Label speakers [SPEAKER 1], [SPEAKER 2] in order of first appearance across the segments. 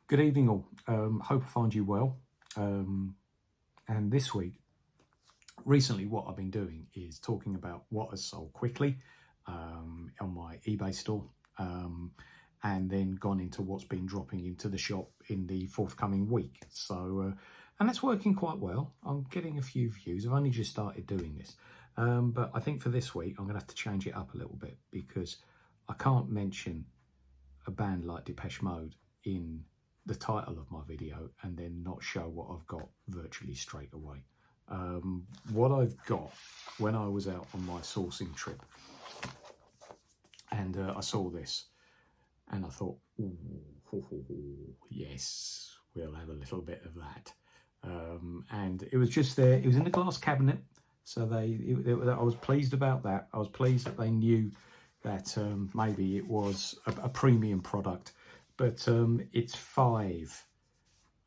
[SPEAKER 1] Good evening all, hope I find you well. And this week, recently what I've been doing is talking about what has sold quickly on my eBay store, and then gone into what's been dropping into the shop in the forthcoming week. So, and that's working quite well. I'm getting a few views. I've only just started doing this. But I think for this week, I'm gonna have to change it up a little bit because I can't mention a band like Depeche Mode in the title of my video and then not show what I've got virtually straight away. What I've got when I was out on my sourcing trip, and I saw this and I thought, ooh, yes, we'll have a little bit of that. And it was just there, it was in the glass cabinet, so I was pleased about that. I was pleased that they knew that maybe it was a premium product. But it's five,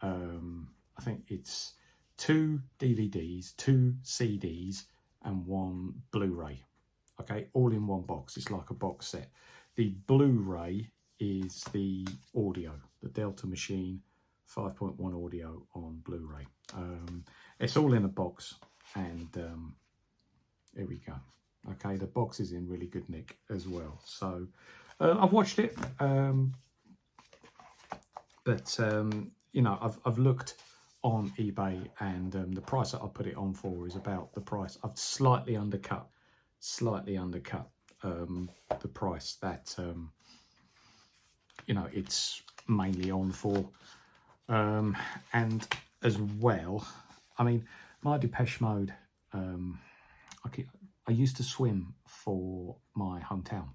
[SPEAKER 1] I think it's 2 DVDs, 2 CDs and 1 Blu-ray, okay, all in one box. It's like a box set. The Blu-ray is the audio, the Delta Machine 5.1 audio on Blu-ray. It's all in a box, and here we go. Okay, the box is in really good nick as well. So I've watched it. But you know, I've looked on eBay, and the price that I put it on for is about the price. I've slightly undercut the price that you know, it's mainly on for. And as well, I mean, my Depeche Mode, I used to swim for my hometown,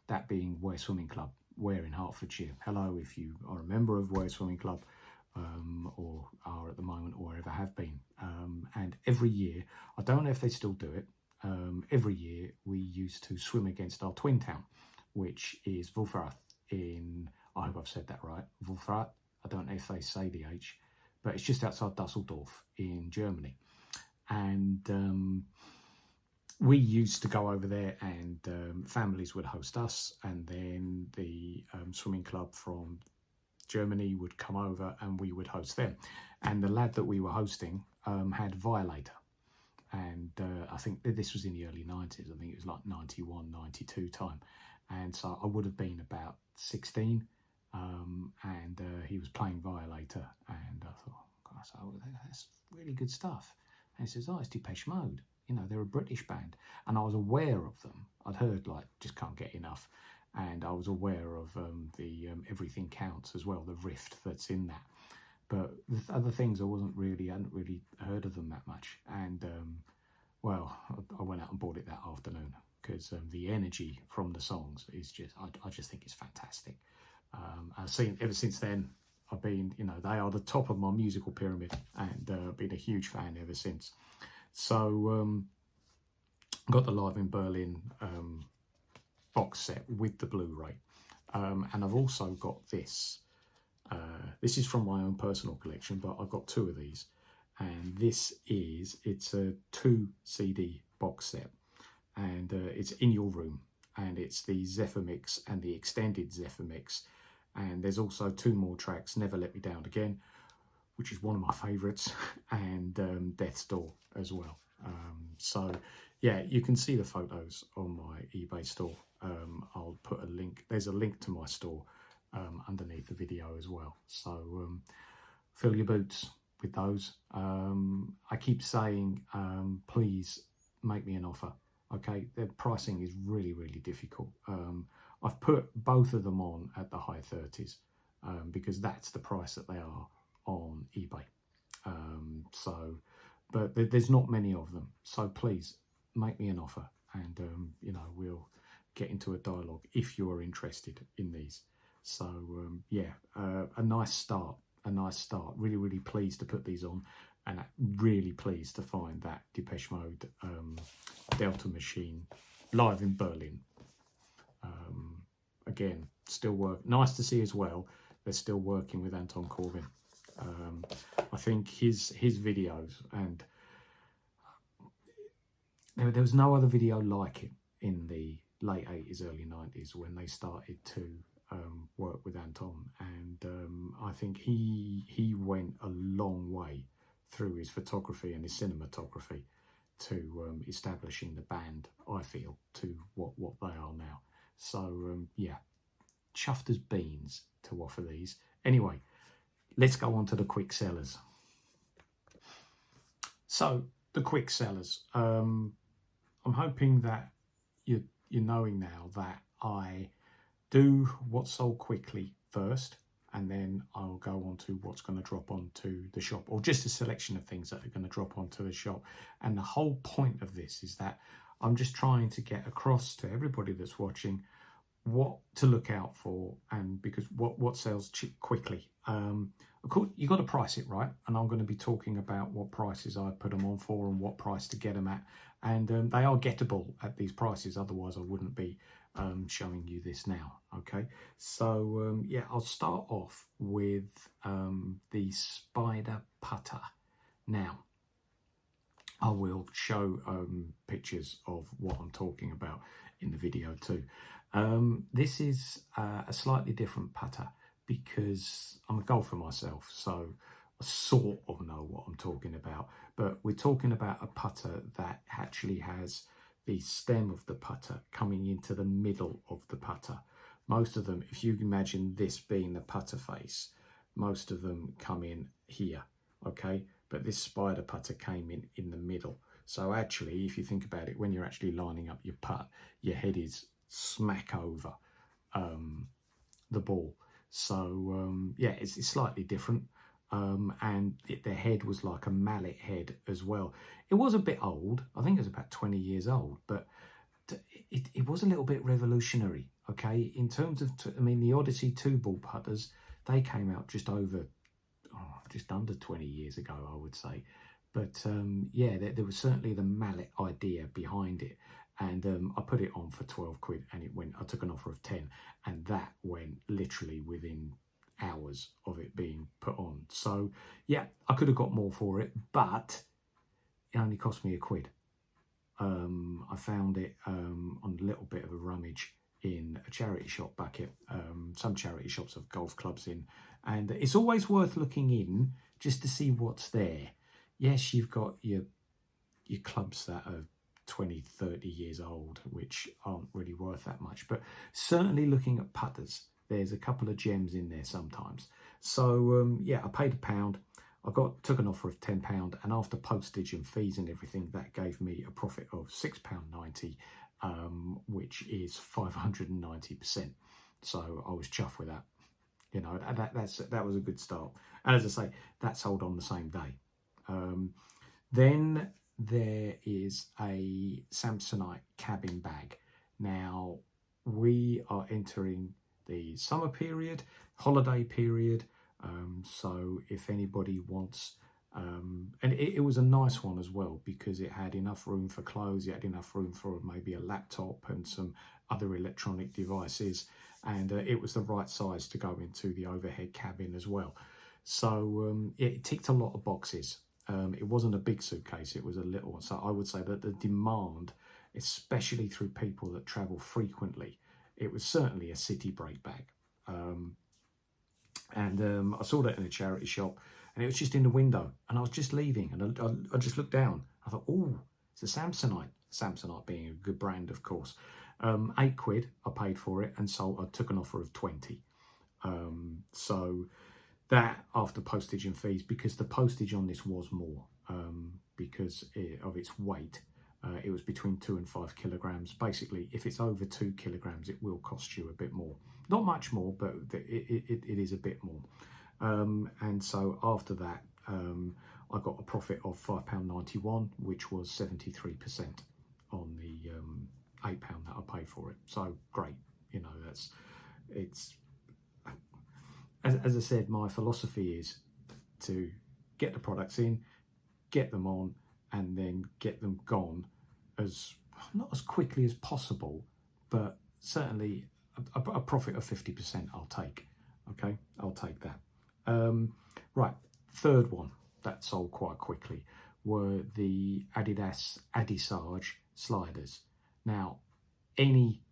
[SPEAKER 1] that being Ware Swimming Club, Ware in Hertfordshire. Hello if you are a member of Ware Swimming Club, or are at the moment, or ever have been. And every year, I don't know if they still do it, every year we used to swim against our twin town, which is Wulfrath in, I hope I've said that right, Wulfrath. I don't know if they say the H, but it's just outside Dusseldorf in Germany. And we used to go over there, and families would host us, and then the swimming club from Germany would come over and we would host them. And the lad that we were hosting had Violator, and I think this was in the early 90s. I think it was like 91, 92 time. And so I would have been about 16, and he was playing Violator, and I thought, gosh, that's really good stuff. And he says, oh, it's Depeche Mode. You know, they're a British band, and I was aware of them. I'd heard, like, Just Can't Get Enough, and I was aware of the Everything Counts as well, the riff that's in that. But the other things I hadn't really heard of them that much. And well, I went out and bought it that afternoon because the energy from the songs is just, I just think it's fantastic. I've seen ever since then. I've been, you know, they are the top of my musical pyramid, and been a huge fan ever since. So got the Live in Berlin box set with the Blu-ray, and I've also got this. This is from my own personal collection, but I've got 2 of these, and it's a 2 CD box set, and it's in your room, and it's the Zephyr Mix and the extended Zephyr Mix, and there's also 2 more tracks, Never Let Me Down Again, which is one of my favourites, and Death's Door as well. So yeah, you can see the photos on my eBay store. I'll put a link, there's a link to my store underneath the video as well. So fill your boots with those. I keep saying, please make me an offer. Okay, their pricing is really, really difficult. I've put both of them on at the high 30s because that's the price that they are on eBay. But there's not many of them, so please make me an offer, and you know, we'll get into a dialogue if you're interested in these. So yeah, a nice start. Really, really pleased to put these on, and really pleased to find that Depeche Mode Delta Machine Live in Berlin. Again, still work. Nice to see as well, they're still working with Anton Corbijn. I think his videos, and there was no other video like it in the late 80s, early 90s when they started to work with Anton, and I think he went a long way through his photography and his cinematography to establishing the band, I feel, to what they are now. So yeah, chuffed as beans to offer these. Anyway, let's go on to the quick sellers. So the quick sellers, I'm hoping that you're knowing now that I do what's sold quickly first, and then I'll go on to what's going to drop onto the shop, or just a selection of things that are going to drop onto the shop. And the whole point of this is that I'm just trying to get across to everybody that's watching what to look out for, and because what sells quickly. Of course, you got to price it right, and I'm going to be talking about what prices I put them on for and what price to get them at, and they are gettable at these prices, otherwise I wouldn't be showing you this now. Okay, so yeah, I'll start off with the Spider putter. Now I will show pictures of what I'm talking about in the video too. This is a slightly different putter because I'm a golfer myself, so I sort of know what I'm talking about. But we're talking about a putter that actually has the stem of the putter coming into the middle of the putter. Most of them, if you imagine this being the putter face, most of them come in here, okay? But this Spider putter came in the middle. So actually, if you think about it, when you're actually lining up your putt, your head is smack over the ball. So yeah, it's slightly different. And the head was like a mallet head as well. It was a bit old. I think it was about 20 years old, but it was a little bit revolutionary, okay? In terms of, I mean, the Odyssey 2-ball putters, they came out just under 20 years ago, I would say. But yeah, there was certainly the mallet idea behind it. And I put it on for 12 quid, and it went, I took an offer of 10, and that went literally within hours of it being put on. So yeah, I could have got more for it, but it only cost me £1. I found it on a little bit of a rummage in a charity shop bucket. Some charity shops have golf clubs in, and it's always worth looking in just to see what's there. Yes, you've got your clubs that are 20, 30 years old, which aren't really worth that much, but certainly looking at putters, there's a couple of gems in there sometimes. So yeah, I paid £1. I took an offer of £10, and after postage and fees and everything, that gave me a profit of £6.90, which is 590%. So I was chuffed with that. You know, that was a good start. And as I say, that sold on the same day. Then there is a Samsonite cabin bag. Now we are entering the summer period, holiday period. So if anybody wants, and it was a nice one as well, because it had enough room for clothes, it had enough room for maybe a laptop and some other electronic devices, and it was the right size to go into the overhead cabin as well. So it ticked a lot of boxes. It wasn't a big suitcase, it was a little one. So I would say that the demand, especially through people that travel frequently, it was certainly a city break bag. And I saw that in a charity shop, and it was just in the window, and I was just leaving, and I just looked down. I thought, oh, it's a Samsonite. Samsonite being a good brand, of course. £8 I paid for it, and so I took an offer of 20. So that after postage and fees, because the postage on this was more because of its weight. It was between 2 and 5 kilograms. Basically, if it's over 2 kilograms, it will cost you a bit more. Not much more, but it is a bit more. And so after that, I got a profit of £5.91, which was 73% on the £8 that I paid for it. So great, you know, it's as I said, my philosophy is to get the products in, get them on, and then get them gone not as quickly as possible, but certainly a profit of 50% I'll take. Okay, I'll take that. Right, third one that sold quite quickly were the Adidas Adisage sliders. Now, any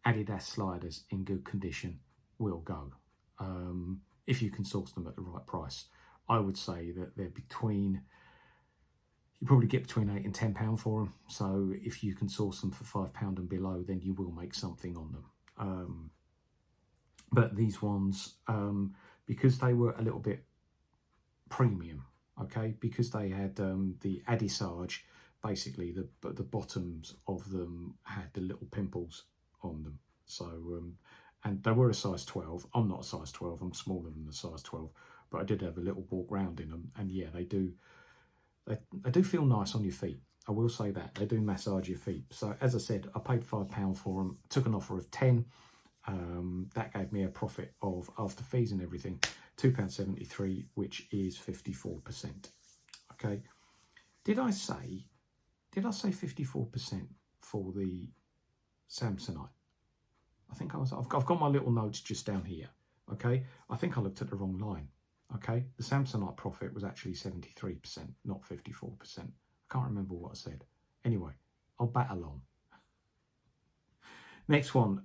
[SPEAKER 1] Adidas sliders in good condition will go. if you can source them at the right price. I would say that they're between, you probably get between £8 and £10 for them. So if you can source them for £5 and below, then you will make something on them. But these ones, because they were a little bit premium, okay, because they had the adissage, basically the bottoms of them had the little pimples on them. So and they were a size 12. I'm not a size 12. I'm smaller than a size 12, but I did have a little walk round in them, and yeah, they do feel nice on your feet. I will say that they do massage your feet. So as I said, I paid £5 for them. Took an offer of 10. That gave me a profit of, after fees and everything, £2.73, which is 54%. Okay. Did I say 54% for the Samsonite? I think I was. I've got my little notes just down here. Okay. I think I looked at the wrong line. Okay. The Samsonite profit was actually 73%, not 54%. I can't remember what I said. Anyway, I'll bat along. Next one,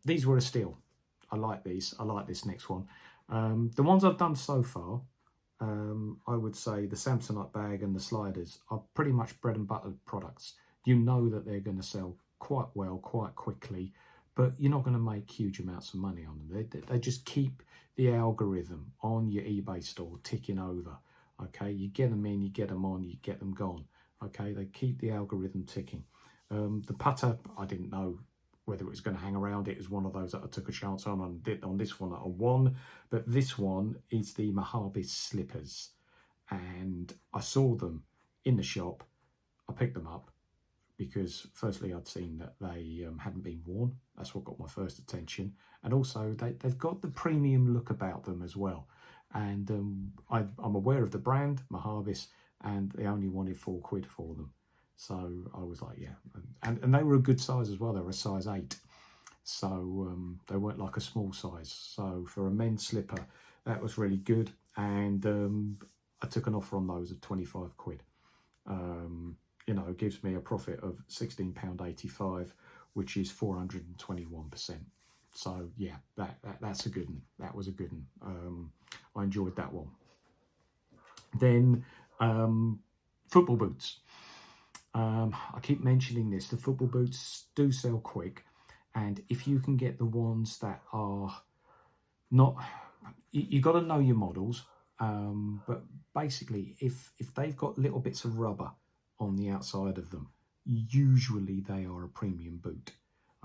[SPEAKER 1] these were a steal. I like these. I like this next one. The ones I've done so far, I would say the Samsonite bag and the sliders are pretty much bread and butter products. You know that they're going to sell quite well, quite quickly, but you're not going to make huge amounts of money on them. They just keep the algorithm on your eBay store ticking over. Okay, you get them in, you get them on, you get them gone. Okay, they keep the algorithm ticking. The putter, I didn't know whether it was going to hang around. It was one of those that I took a chance on and did on this one at a 1. But this one is the Mojave slippers, and I saw them in the shop. I picked them up because firstly I'd seen that they hadn't been worn. That's what got my first attention, and also they've got the premium look about them as well. And I'm aware of the brand Mojave, and they only wanted £4 for them. So I was like, yeah, and they were a good size as well. They were a size 8, so they weren't like a small size. So for a men's slipper, that was really good. And I took an offer on those of £25. You know, it gives me a profit of £16.85, which is 421%. So yeah, that's a good one. That was a good one. I enjoyed that one. Then football boots. I keep mentioning this. The football boots do sell quick, and if you can get the ones that are not, you got to know your models. But basically, if they've got little bits of rubber on the outside of them, usually they are a premium boot.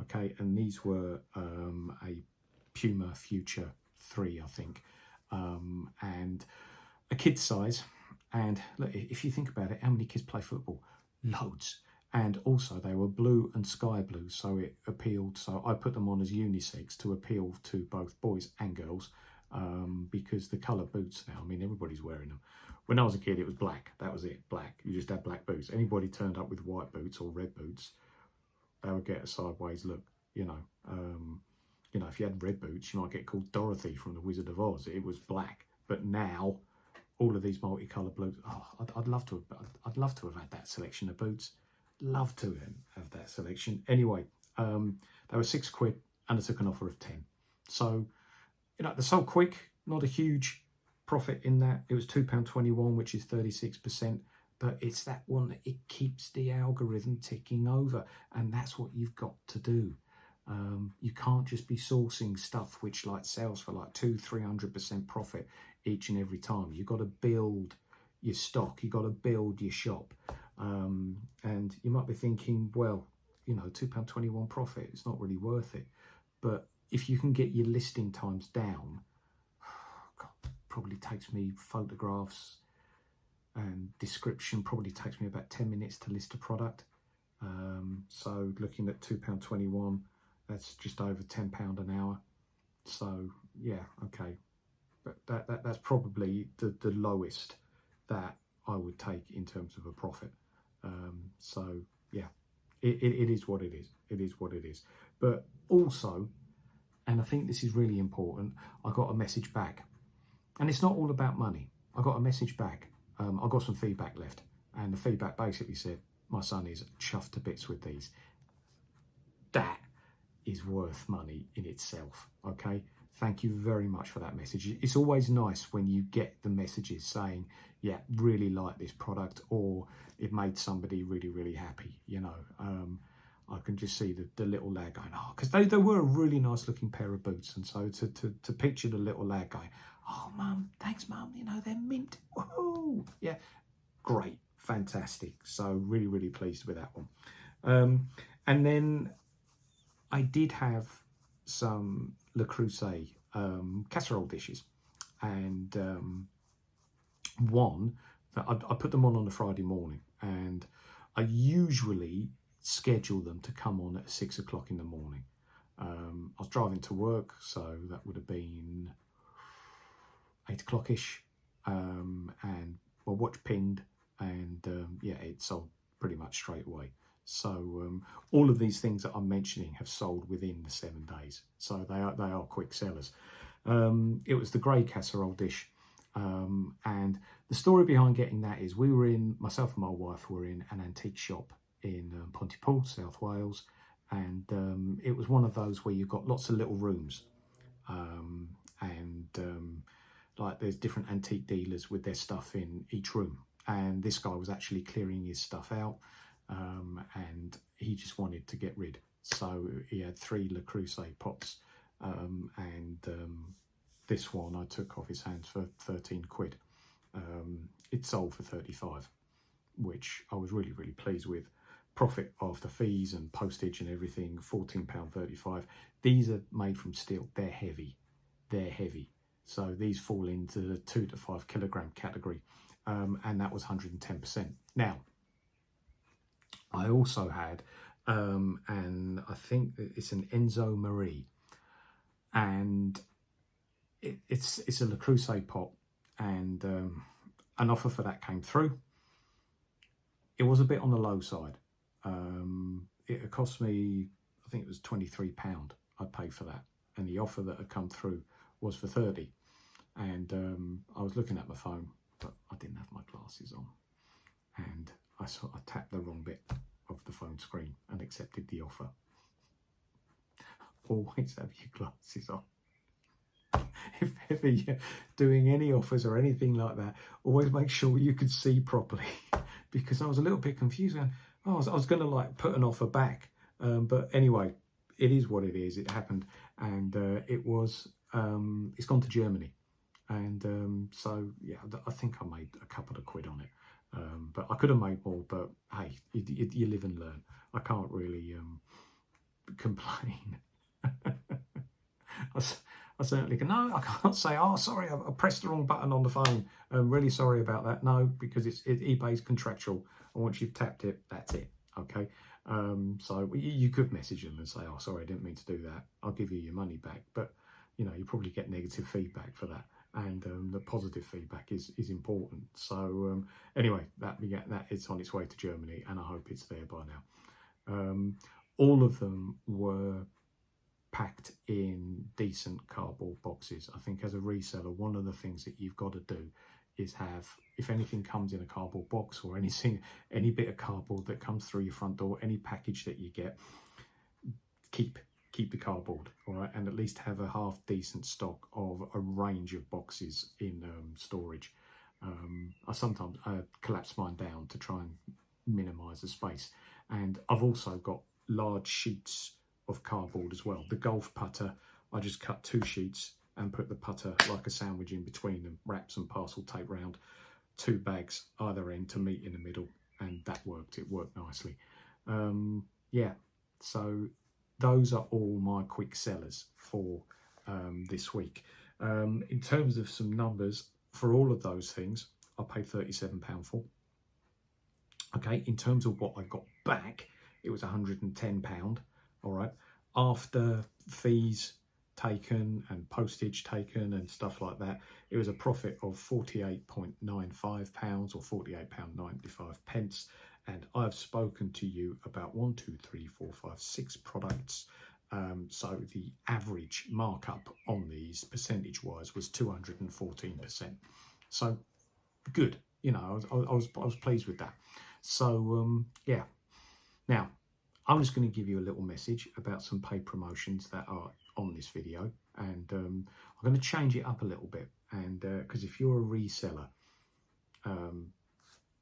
[SPEAKER 1] Okay, and these were a Puma Future 3, I think, and a kid's size. And look, if you think about it, how many kids play football? Loads. And also they were blue and sky blue, so it appealed. So I put them on as unisex to appeal to both boys and girls, because the colour boots now, I mean, everybody's wearing them. When I was a kid, it was black. That was it, black. You just had black boots. Anybody turned up with white boots or red boots, they would get a sideways look. You know, if you had red boots, you might get called Dorothy from The Wizard of Oz. It was black. But now, all of these multicoloured blues. Oh, I'd love to have had that selection of boots. Love to have that selection. Anyway, they were £6, and I took an offer of 10. So, you know, they're sold quick. Not a huge profit in that. It was £2.21, which is 36%. But it's that one that it keeps the algorithm ticking over, and that's what you've got to do. You can't just be sourcing stuff which like sells for like 200-300% profit each and every time. You've got to build your stock. You've got to build your shop. And you might be thinking, well, you know, £2.21 profit, it's not really worth it. But if you can get your listing times down, God, probably takes me photographs and description, probably takes me about 10 minutes to list a product. So looking at £2.21, that's just over £10 an hour. So yeah, okay. But that's probably the lowest that I would take in terms of a profit. So yeah, it is what it is. It is what it is. But also, and I think this is really important, I got a message back. And it's not all about money. I got a message back. I got some feedback left. And the feedback basically said, my son is chuffed to bits with these. That is worth money in itself, okay? Thank you very much for that message. It's always nice when you get the messages saying, yeah, really like this product, or it made somebody really, really happy, you know. I can just see the little lad going, oh, because they were a really nice looking pair of boots. And so to picture the little lad going, oh, Mum, thanks, Mum, you know, they're mint. Woohoo! Yeah, great, fantastic. So really, really pleased with that one. And then I did have some Le Creuset casserole dishes, and one that I put them on a Friday morning, and I usually schedule them to come on at 6 o'clock in the morning. I was driving to work, so that would have been 8 o'clock-ish, and my watch pinged, and yeah, it sold pretty much straight away. So all of these things that I'm mentioning have sold within the 7 days, so they are quick sellers. It was the grey casserole dish, and the story behind getting that is myself and my wife were in an antique shop in Pontypool, South Wales, and it was one of those where you've got lots of little rooms, and like there's different antique dealers with their stuff in each room, and this guy was actually clearing his stuff out, and he just wanted to get rid. So he had 3 Le Creuset pots, and this one I took off his hands for 13 quid. It sold for 35, which I was really, really pleased with. Profit after fees and postage and everything, £14.35. These are made from steel. They're heavy. They're heavy. So these fall into the 2 to 5 kilogram category, and that was 110%. Now, I also had, and I think it's an Enzo Marie, and it's a Le Creuset pot, and an offer for that came through. It was a bit on the low side. It cost me, I think it was £23 I paid for that, and the offer that had come through was for 30. And I was looking at my phone, but I didn't have my glasses on, and I tapped the wrong bit of the phone screen and accepted the offer. Always have your glasses on. If ever you're doing any offers or anything like that, always make sure you can see properly, because I was a little bit confused. I was going to like put an offer back, but anyway, it is what it is. It happened, and it was it's gone to Germany, and so yeah, I think I made a couple of quid on it, but I could have made more. But hey, you live and learn. I can't really complain. I certainly can. No, I can't say, oh, sorry, I pressed the wrong button on the phone. I'm really sorry about that. No, because eBay's contractual. And once you've tapped it, that's it. Okay. So you could message them and say, oh, sorry, I didn't mean to do that. I'll give you your money back. But, you know, you probably get negative feedback for that. And the positive feedback is important. So anyway, that it's on its way to Germany, and I hope it's there by now. All of them were packed in decent cardboard boxes. I think as a reseller, one of the things that you've got to do is have, if anything comes in a cardboard box, or any bit of cardboard that comes through your front door, any package that you get, keep the cardboard, all right, and at least have a half decent stock of a range of boxes in storage. I sometimes collapse mine down to try and minimize the space, and I've also got large sheets of cardboard as well. The golf putter, I just cut 2 sheets and put the putter like a sandwich in between them, wrap some parcel tape round, 2 bags either end to meet in the middle, and that worked. It worked nicely. Yeah, so those are all my quick sellers for this week. In terms of some numbers, for all of those things, I paid £37 for. Okay, in terms of what I got back, it was £110. All right, after fees taken and postage taken and stuff like that, it was a profit of £48.95 or £48.95. And I've spoken to you about 1, 2, 3, 4, 5, 6 products. So the average markup on these percentage-wise was 214%. So good, you know, I was pleased with that. So yeah, now I'm just going to give you a little message about some paid promotions that are on this video, and I'm going to change it up a little bit. And because if you're a reseller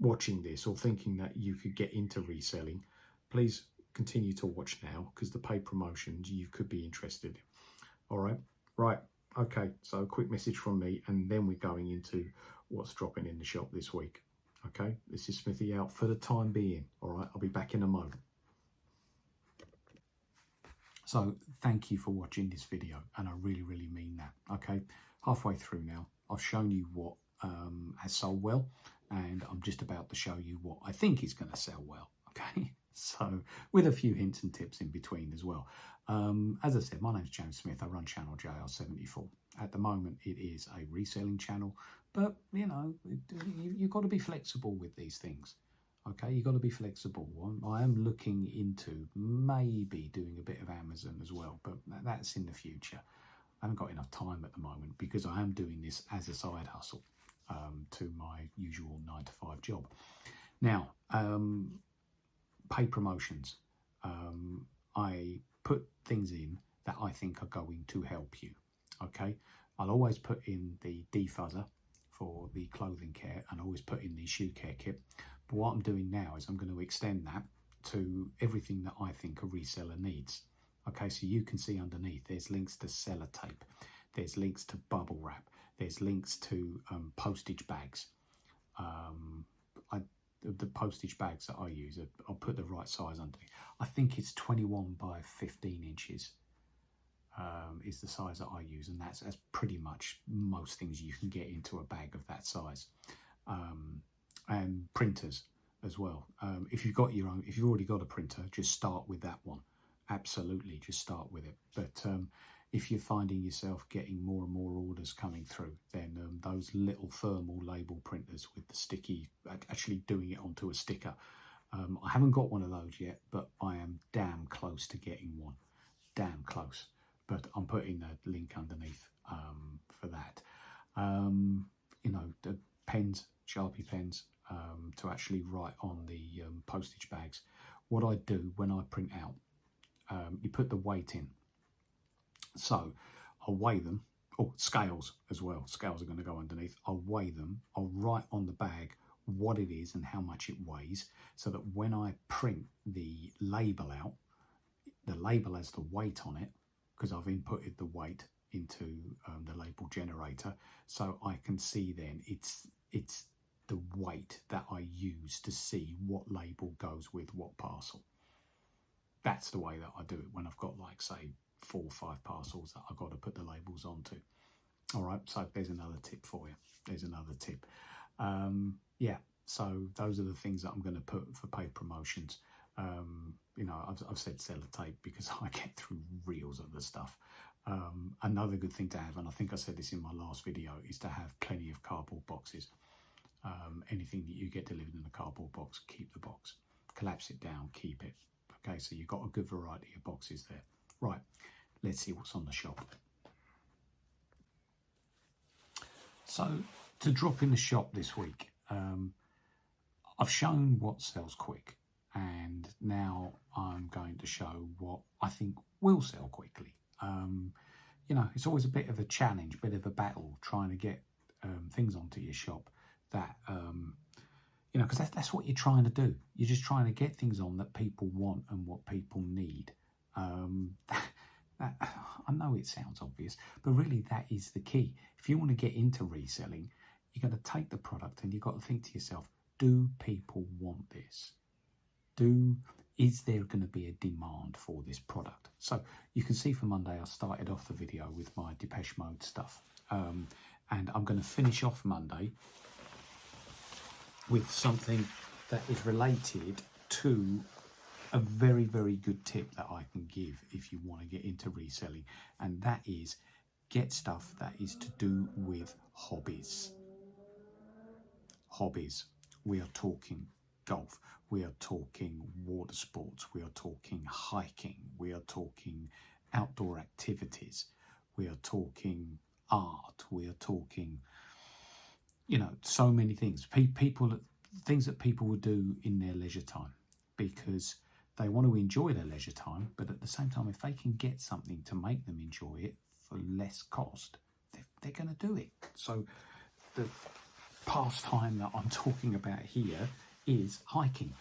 [SPEAKER 1] watching this or thinking that you could get into reselling, please continue to watch now, because the paid promotions you could be interested in. All right, okay, so a quick message from me, and then we're going into what's dropping in the shop this week. Okay, this is Smithy out for the time being. All right, I'll be back in a moment. So thank you for watching this video, and I really mean that. Okay, halfway through now, I've shown you what has sold well, and I'm just about to show you what I think is going to sell well. Okay, so with a few hints and tips in between as well. As I said, my name's James Smith. I run channel JR74. At the moment, it is a reselling channel, but you know, you've got to be flexible with these things. Okay, you've got to be flexible. I am looking into maybe doing a bit of Amazon as well, but that's in the future. I haven't got enough time at the moment because I am doing this as a side hustle to my usual 9-to-5 job. Now, paid promotions. I put things in that I think are going to help you. Okay, I'll always put in the defuzzer for the clothing care, and I always put in the shoe care kit. But what I'm doing now is I'm going to extend that to everything that I think a reseller needs. Okay, so you can see underneath there's links to seller tape, there's links to bubble wrap, there's links to postage bags. The postage bags that I use, I'll put the right size underneath. I think it's 21 by 15 inches is the size that I use, and that's pretty much most things you can get into a bag of that size. And printers as well. If you've got your own, if you've already got a printer, just start with that one. Absolutely, just start with it. But if you're finding yourself getting more and more orders coming through, then those little thermal label printers with the sticky, actually doing it onto a sticker. I haven't got one of those yet, but I am damn close to getting one. Damn close. But I'm putting a link underneath for that. You know, the pens, Sharpie pens, to actually write on the postage bags. What I do when I print out, you put the weight in. So I'll weigh them. Oh, scales as well. Scales are going to go underneath. I'll weigh them. I'll write on the bag what it is and how much it weighs, so that when I print the label out, the label has the weight on it, because I've inputted the weight into the label generator, so I can see then it's the weight that I use to see what label goes with what parcel. That's the way that I do it when I've got, like, say, 4 or 5 parcels that I've got to put the labels onto. All right, so there's another tip for you. There's another tip. Yeah, so those are the things that I'm going to put for paid promotions. You know, I've said sellotape because I get through reels of the stuff. Another good thing to have, and I think I said this in my last video, is to have plenty of cardboard boxes. Anything that you get delivered in a cardboard box, keep the box. Collapse it down, keep it. Okay, so you've got a good variety of boxes there. Right, let's see what's on the shop. So, to drop in the shop this week, I've shown what sells quick, and now I'm going to show what I think will sell quickly. You know, it's always a bit of a challenge, a bit of a battle trying to get things onto your shop that, you know, because that's what you're trying to do. You're just trying to get things on that people want and what people need. I know it sounds obvious, but really that is the key. If you want to get into reselling, you've got to take the product and you've got to think to yourself, do people want this? Is there going to be a demand for this product? So you can see for Monday, I started off the video with my Depeche Mode stuff. And I'm going to finish off Monday with something that is related to a very good tip that I can give if you want to get into reselling, and that is get stuff that is to do with hobbies. Hobbies. We are talking golf, we are talking water sports, we are talking hiking, we are talking outdoor activities, we are talking art, we are talking, you know, so many things. Things that people would do in their leisure time, because they want to enjoy their leisure time, but at the same time, if they can get something to make them enjoy it for less cost, they're going to do it. So the pastime that I'm talking about here is hiking.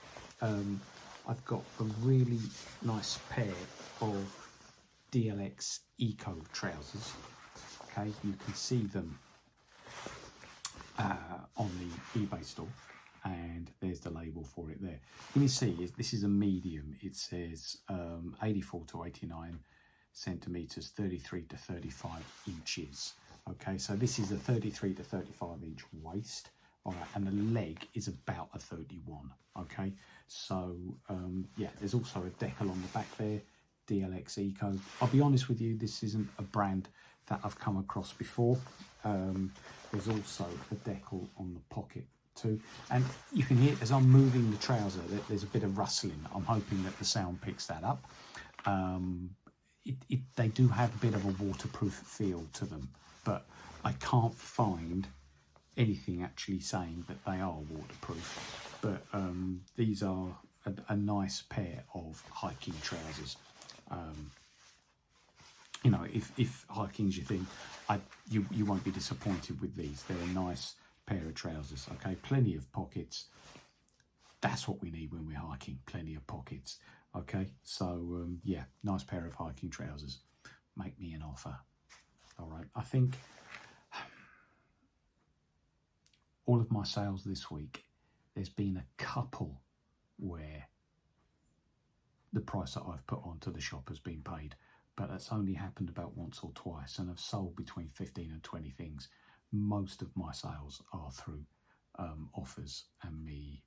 [SPEAKER 1] I've got a really nice pair of DLX Eco trousers. Okay, you can see them on the eBay store, and there's the label for it there. You can see this is a medium. It says 84 to 89 centimeters, 33 to 35 inches. Okay, so this is a 33 to 35 inch waist. All right, and the leg is about a 31. Okay, so yeah, there's also a decal on the back there, DLX Eco. I'll be honest with you, this isn't a brand that I've come across before. There's also a decal on the pocket too, and you can hear as I'm moving the trouser that there's a bit of rustling. I'm hoping that the sound picks that up. They do have a bit of a waterproof feel to them, but I can't find anything actually saying that they are waterproof. But these are a nice pair of hiking trousers. You know, if hiking's your thing, you won't be disappointed with these. They're a nice pair of trousers. Okay, plenty of pockets. That's what we need when we're hiking, plenty of pockets. Okay, so yeah, nice pair of hiking trousers. Make me an offer. All right, I think all of my sales this week, there's been a couple where the price that I've put onto the shop has been paid, but that's only happened about once or twice, and I've sold between 15 and 20 things. Most of my sales are through offers and me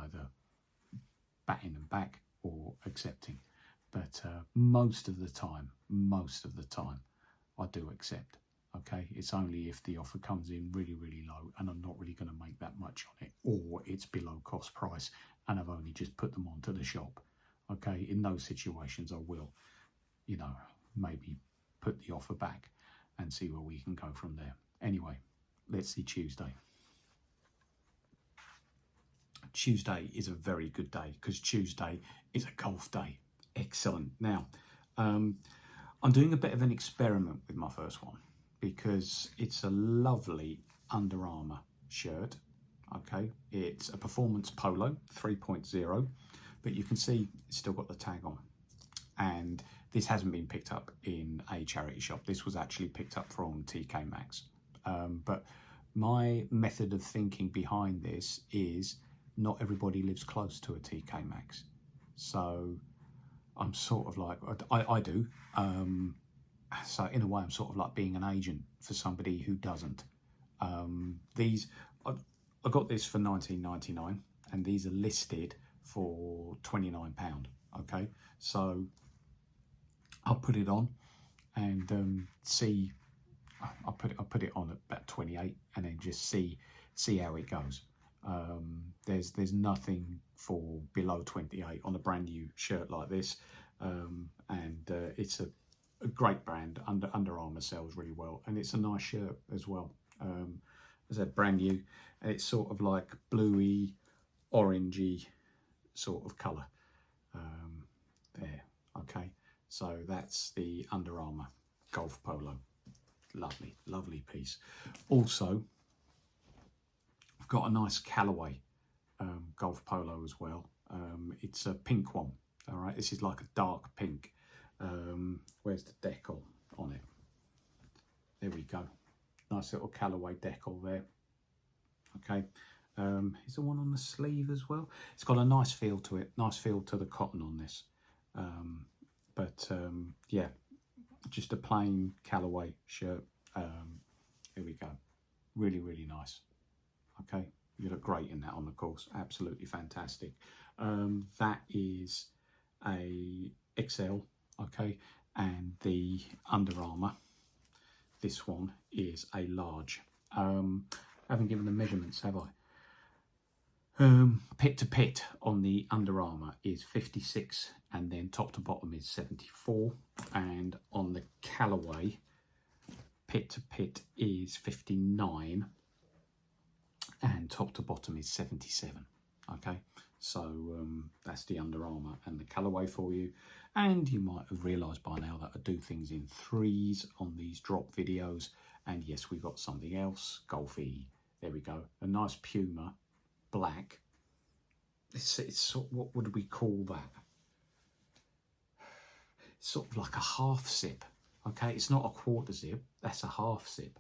[SPEAKER 1] either batting them back or accepting. But most of the time, I do accept. Okay, it's only if the offer comes in really, really low and I'm not really going to make that much on it, or it's below cost price and I've only just put them onto the shop. Okay, in those situations I will, you know, maybe put the offer back and see where we can go from there. Anyway, let's see Tuesday. Tuesday is a very good day because Tuesday is a golf day. Excellent. Now, I'm doing a bit of an experiment with my first one because it's a lovely Under Armour shirt. Okay, it's a performance polo 3.0, but you can see it's still got the tag on. And this hasn't been picked up in a charity shop. This was actually picked up from TK Maxx. But my method of thinking behind this is not everybody lives close to a TK Maxx. So I'm sort of like, I do. So in a way, I'm sort of like being an agent for somebody who doesn't. I got this for $19.99 and these are listed for £29. Okay, so I'll put it on and see. I'll put it on at about 28 and then just see how it goes. There's nothing for below 28 on a brand new shirt like this, and it's a great brand. Under Armour sells really well, and it's a nice shirt as well. As I said, brand new, and it's sort of like bluey, orangey sort of colour. There, okay. So that's the Under Armour golf polo. Lovely, lovely piece. Also, I've got a nice Callaway golf polo as well. It's a pink one. All right, this is like a dark pink. Where's the decal on it? There we go. Nice little Callaway decal there. Okay. Is there one on the sleeve as well? It's got a nice feel to it. Nice feel to the cotton on this. Yeah, just a plain Callaway shirt. Here we go. Really, really nice. Okay, you look great in that on the course. Absolutely fantastic. That is a XL. Okay, and the Under Armour, this one is a large. I haven't given the measurements, have I? Pit to pit on the Under Armour is 56, and then top to bottom is 74, and on the Callaway, pit to pit is 59, and top to bottom is 77. Okay, so that's the Under Armour and the Callaway for you. And you might have realised by now that I do things in threes on these drop videos. And yes, we've got something else, Golfy. There we go, a nice Puma, black. It's what would we call that? It's sort of like a half zip. Okay, it's not a quarter zip, that's a half zip.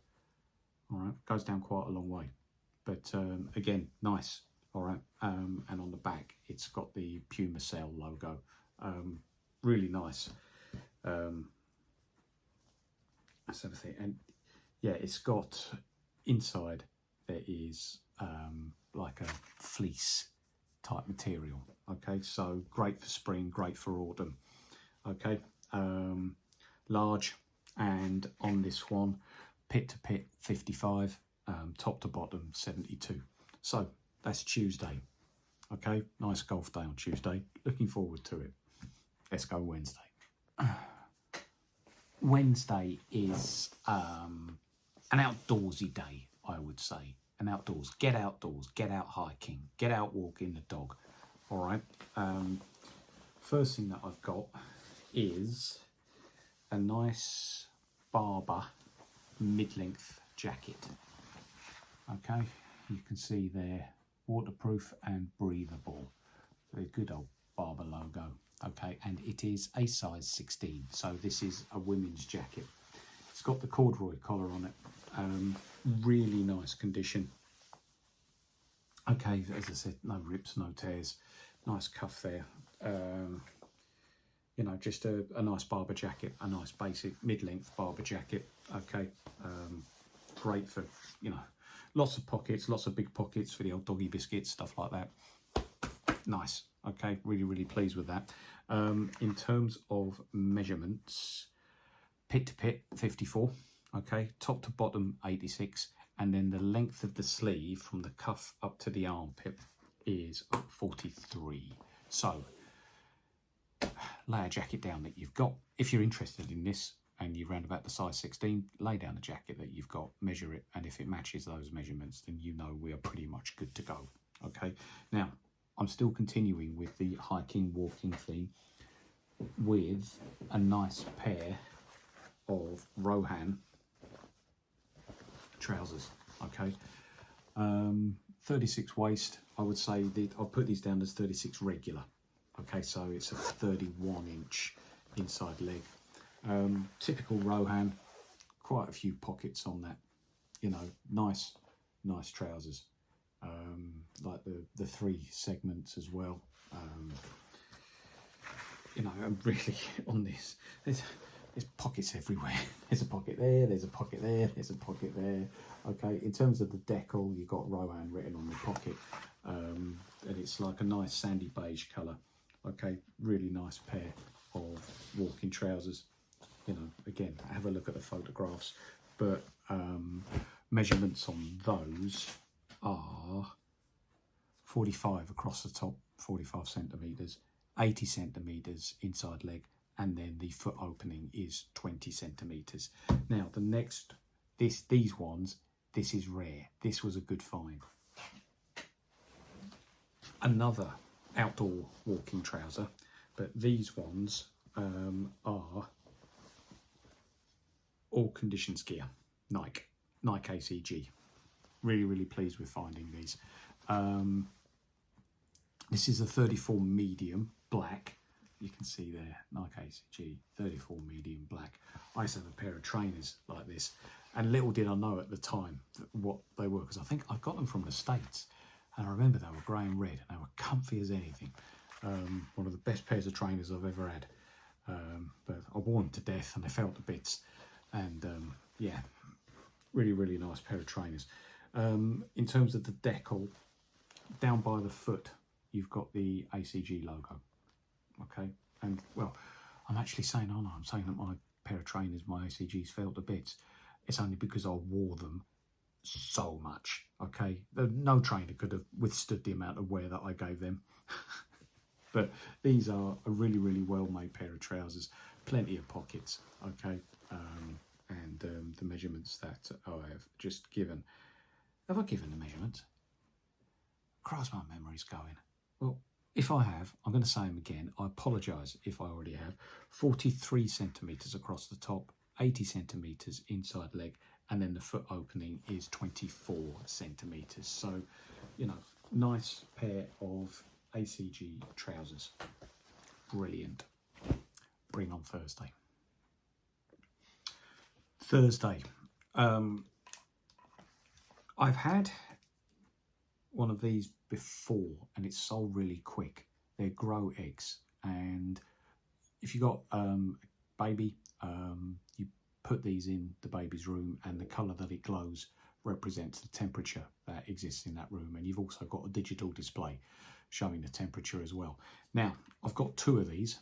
[SPEAKER 1] All right, goes down quite a long way. But again, nice. All right, and on the back, it's got the Puma Cell logo. Really nice. That's everything. And yeah, it's got inside, there is like a fleece type material. Okay, so great for spring, great for autumn. Okay, large, and on this one, pit to pit 55, top to bottom 72. So that's Tuesday. Okay, nice golf day on Tuesday. Looking forward to it. Let's go Wednesday. Wednesday is an outdoorsy day, I would say. An outdoors, get out hiking, get out walking the dog. All right. First thing that I've got is a nice Barbour mid-length jacket. Okay, you can see there, waterproof and breathable. So a good old Barbour logo. Okay, and it is a size 16, so this is a women's jacket. It's got the corduroy collar on it. Really nice condition. Okay, as I said, no rips, no tears. Nice cuff there. You know, just a nice Barbour jacket, a nice basic mid-length Barbour jacket. Okay, great for, you know, lots of pockets, lots of big pockets for the old doggy biscuits, stuff like that. Nice. Okay, really pleased with that. In terms of measurements, pit to pit 54. Okay, top to bottom 86, and then the length of the sleeve from the cuff up to the armpit is 43. So lay a jacket down that you've got. If you're interested in this and you're around about the size 16, lay down the jacket that you've got, measure it, and if it matches those measurements, then you know we are pretty much good to go. Okay, now I'm still continuing with the hiking, walking theme with a nice pair of Rohan trousers. Okay, 36 waist. I would say that I'll put these down as 36 regular. Okay, so it's a 31 inch inside leg. Typical Rohan, quite a few pockets on that. You know, nice trousers. Like the 3 segments as well. You know, I'm really on this. There's pockets everywhere. There's a pocket there, there's a pocket there, there's a pocket there. Okay, in terms of the decal, you've got Rohan written on the pocket. And it's like a nice sandy beige colour. Okay, really nice pair of walking trousers. You know, again, have a look at the photographs. But measurements on those are 45 across the top, 45 centimetres, 80 centimetres inside leg, and then the foot opening is 20 centimetres. Now the next, these ones, this is rare. This was a good find. Another outdoor walking trouser, but these ones are all conditions gear, Nike ACG. Really pleased with finding these. This is a 34 medium black. You can see there, Nike ACG 34 medium black. I used to have a pair of trainers like this, and little did I know at the time what they were, because I think I got them from the States, and I remember they were grey and red, and they were comfy as anything. One of the best pairs of trainers I've ever had. But I wore them to death, and they felt to bits. And yeah, really nice pair of trainers. In terms of the decal, down by the foot, you've got the ACG logo. Okay, and well, I'm actually saying, oh no, I'm saying that my pair of trainers, my ACGs, felt to bits. It's only because I wore them so much. Okay, no trainer could have withstood the amount of wear that I gave them. But these are a really well made pair of trousers, plenty of pockets. Okay, and the measurements that I have just given. Have I given the measurements? Christ, my memory's going. Well, if I have, I'm going to say them again. I apologise if I already have. 43 centimetres across the top, 80 centimetres inside leg, and then the foot opening is 24 centimetres. So, you know, nice pair of ACG trousers. Brilliant. Bring on Thursday. I've had one of these before and it's sold really quick. They're Grow Eggs, and if you got a baby, you put these in the baby's room, and the colour that it glows represents the temperature that exists in that room, and you've also got a digital display showing the temperature as well. Now, I've got 2 of these,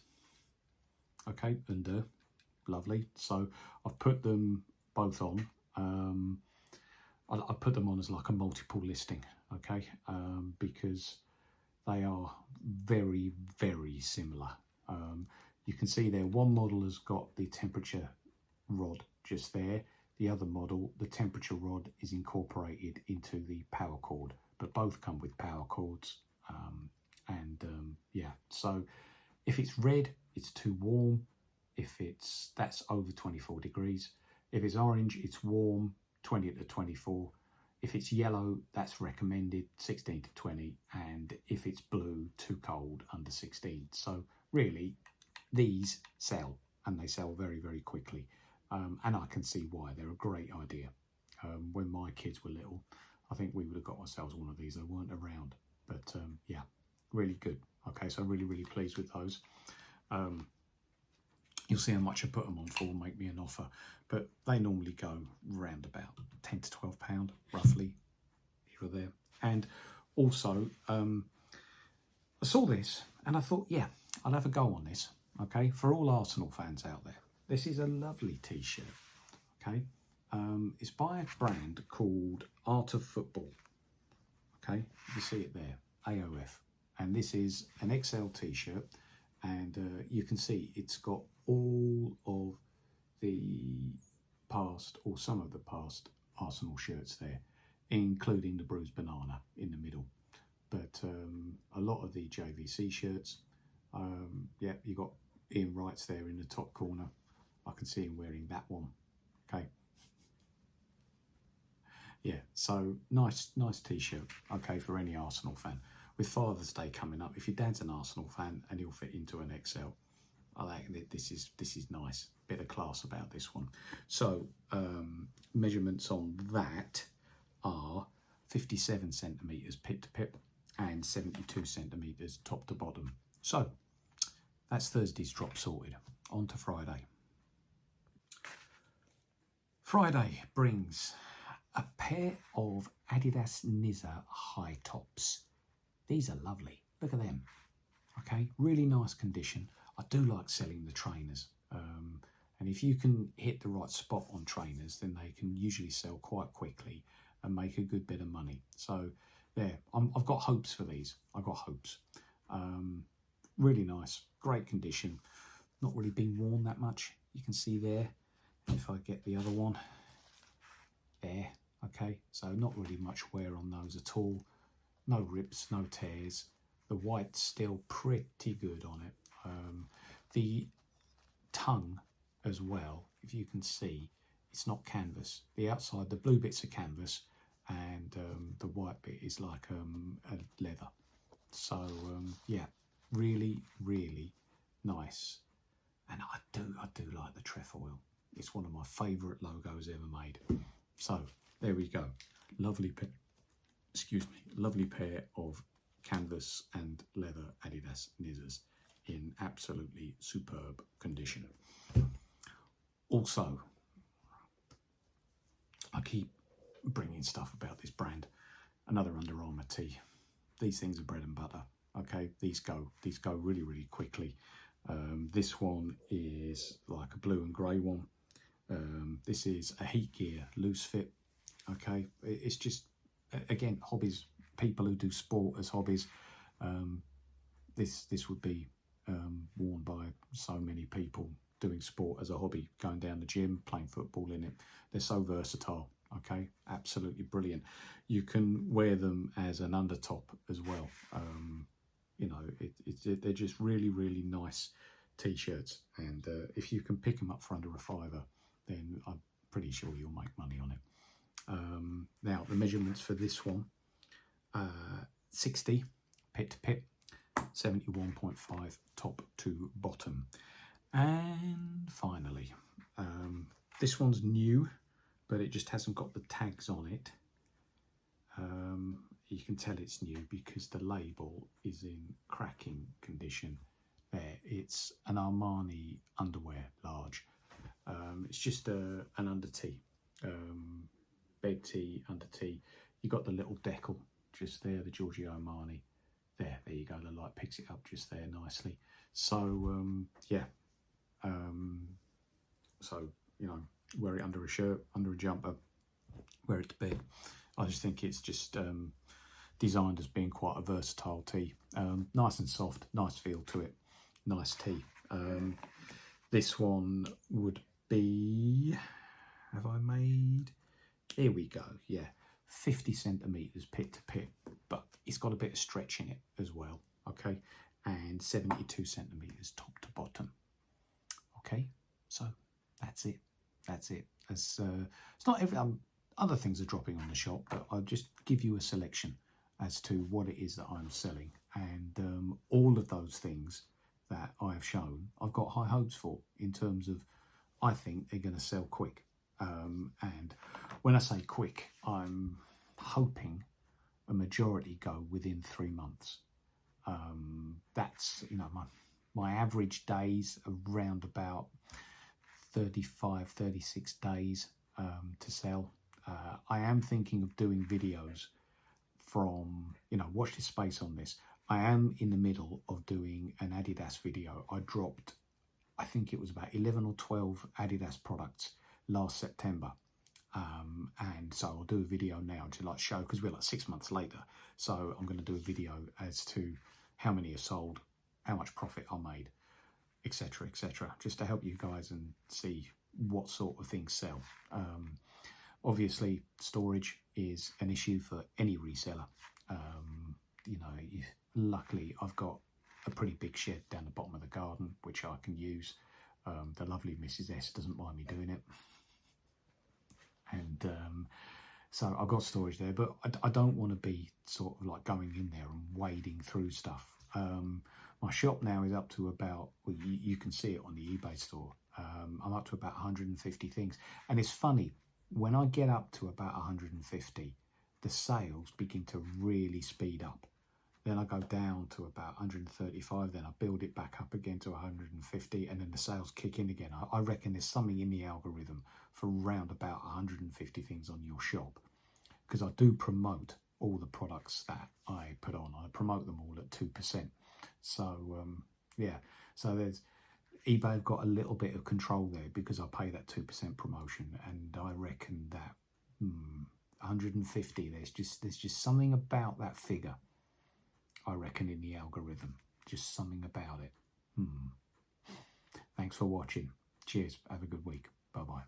[SPEAKER 1] okay, and lovely. So I've put them both on. I put them on as like a multiple listing, okay, because they are very, very similar. You can see there, one model has got the temperature rod just there. The other model, the temperature rod is incorporated into the power cord, but both come with power cords. Yeah, so if it's red, it's too warm. If that's over 24 degrees. If it's orange, it's warm, 20 to 24. If it's yellow, that's recommended, 16 to 20. And if it's blue, too cold, under 16. So really, these sell, and they sell very, very quickly. And I can see why. They're a great idea. When my kids were little, I think we would have got ourselves one of these. They weren't around. But yeah, really good. Okay, so really, really pleased with those. You'll see how much I put them on for, make me an offer. But they normally go round about £10 to £12, roughly, here or there. And also, I saw this and I thought, yeah, I'll have a go on this. Okay, for all Arsenal fans out there, this is a lovely t-shirt. Okay, it's by a brand called Art of Football. Okay, you see it there, AOF. And this is an XL t-shirt, and you can see it's got all of the past, or some of the past Arsenal shirts there, including the bruised banana in the middle. But a lot of the JVC shirts, yeah, you got Ian Wright's there in the top corner. I can see him wearing that one. Okay. Yeah, so nice t-shirt, okay, for any Arsenal fan. With Father's Day coming up, if your dad's an Arsenal fan and he'll fit into an XL, I think this is nice. Bit of class about this one. So measurements on that are 57 centimetres pip to pip and 72 centimetres top to bottom. So that's Thursday's drop sorted. On to Friday. Friday brings a pair of Adidas Nizza high tops. These are lovely. Look at them. Okay, really nice condition. I do like selling the trainers. And if you can hit the right spot on trainers, then they can usually sell quite quickly and make a good bit of money. So there, I've got hopes for these. I've got hopes. Really nice, great condition. Not really been worn that much. You can see there, if I get the other one, there, okay. So not really much wear on those at all. No rips, no tears. The white's still pretty good on it. The tongue as well, if you can see, it's not canvas. The outside, the blue bits are canvas, and the white bit is like a leather. So yeah, really, really nice. And I do like the trefoil. It's one of my favourite logos ever made. So there we go. Lovely pair, excuse me, lovely pair of canvas and leather Adidas Nizzas in absolutely superb condition. Also, I keep bringing stuff about this brand. Another Under Armour tee. These things are bread and butter. Okay, these go really, really quickly. This one is like a blue and grey one. This is a Heat Gear loose fit. Okay, it's just, again, hobbies, people who do sport as hobbies. This would be worn by so many people doing sport as a hobby, going down the gym, playing football in it. They're so versatile. Okay, absolutely brilliant. You can wear them as an undertop as well. You know, they're just really, really nice t-shirts, and if you can pick them up for under a £5, then I'm pretty sure you'll make money on it. Now, the measurements for this one, 60 pit to pit, 71.5 top to bottom. And finally, this one's new, but it just hasn't got the tags on it. You can tell it's new because the label is in cracking condition there. It's an Armani underwear large. It's just an under tee, bed tee, under tee. You got the little decal just there, the Giorgio Armani. There you go, the light picks it up just there nicely. So yeah, so you know, wear it under a shirt, under a jumper, wear it to bed. I just think it's just designed as being quite a versatile tee. Nice and soft, nice feel to it, nice tee. This one would be, have I made, here we go, yeah, 50 centimetres pit to pit, but it's got a bit of stretch in it as well, okay, and 72 centimetres top to bottom. Okay, so that's it. It's not every other things are dropping on the shop, but I'll just give you a selection as to what it is that I'm selling, and all of those things that I have shown, I've got high hopes for, in terms of, I think they're going to sell quick. And when I say quick, I'm hoping a majority go within 3 months. That's, you know, my average days around about 35, 36 days to sell. I am thinking of doing videos from, you know, watch this space on this. I am in the middle of doing an Adidas video. I dropped, I think it was about 11 or 12 Adidas products last September. And so I'll do a video now to like show, because we're like 6 months later. So I'm going to do a video as to how many are sold, how much profit I made, etc., etc., just to help you guys and see what sort of things sell. Obviously, storage is an issue for any reseller. You know, luckily I've got a pretty big shed down the bottom of the garden, which I can use. The lovely Mrs. S doesn't mind me doing it. And so I've got storage there, but I don't want to be sort of like going in there and wading through stuff. My shop now is up to about, well, you can see it on the eBay store. I'm up to about 150 things. And it's funny, when I get up to about 150, the sales begin to really speed up. Then I go down to about 135, then I build it back up again to 150, and then the sales kick in again. I reckon there's something in the algorithm for around about 150 things on your shop, because I do promote all the products that I put on. I promote them all at 2%. So, yeah, so there's eBay have got a little bit of control there because I pay that 2% promotion, and I reckon that 150, there's just something about that figure, I reckon, in the algorithm, just something about it. Thanks for watching. Cheers. Have a good week. Bye-bye.